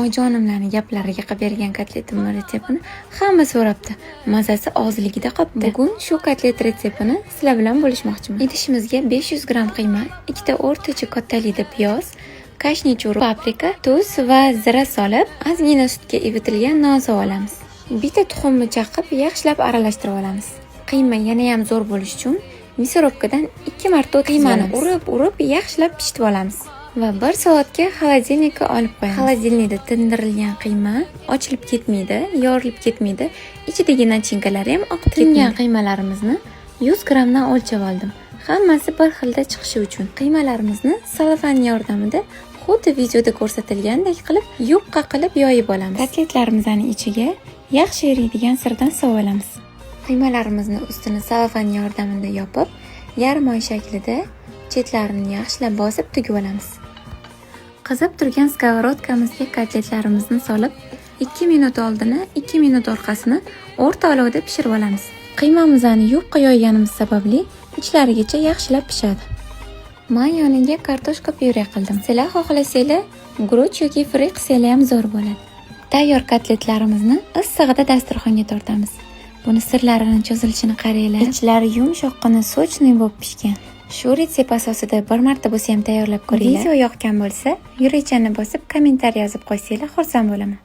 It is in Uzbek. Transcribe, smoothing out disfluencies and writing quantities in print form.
Ojonimlarning gaplariga qilib bergan kotletimning retseptini hamma so'rabdi. Mazasi og'izligida qoldi. Bugun shu kotlet retseptini sizlar bilan bo'lishmoqchiman. Idishimizga 500 gram qiyma, 2 ta o'rtacha kattalikda piyoz, kashnichur, paprika, tuz va zira solib, ozgina sutga evitilgan non olamiz. Bitta tuxumni chaqib, yaxshilab aralashtirib olamiz. Qiyma yana ham zo'r bo'lish uchun misorobkadan 2 marta qiymani urib yaxshilab pishitib olamiz. Va 1 soatga xolodilnikka olib qo'yamiz. Xolodilnikda tindirilgan qiyma ochilib ketmaydi, yorilib ketmaydi. Ichidagi nachinkalari ham oqib ketgan qiymalarimizni 100 gramdan o'lchab oldim. Hammasi bir xilda chiqishi uchun qiymalarimizni salofan yordamida xuddi videoda ko'rsatilgandek qilib yupqa qilib yoyib olamiz. Kotletlarimizning ichiga yaxshi eriydigan sirdan solib olamiz. Qiymalarimizni ustini salofan yordamida yopib, yarim oy shaklida chetlarini yaxshilab bosib tugib olamiz. Qizib turgan skоворodkamizga kotletlarimizni solib, 2 minut oldini, 2 minut orqasini o'rta olovda pishirib olamiz. Qiymamizni yupqa yoyganimiz sababli ichlarigacha yaxshilab pishadi. Men yoniga kartoshka pyure qildim. Sizlar xohlasanglar, guruch yoki fri qilsanglar ham zo'r bo'ladi. Tayyor kotletlarimizni issig'ida dasturxonga tortamiz. Buni sirlarini cho'zilishini qaranglar. Ichlari yumshoqqina sochniy bo'lib pishgan. Shu retsept asosida bir marta bo'lsa ham tayyorlab ko'ringlar. Video yoqgan bo'lsa, yurechani bosib, kommentariy yozib qo'ysanglar xursand bo'laman.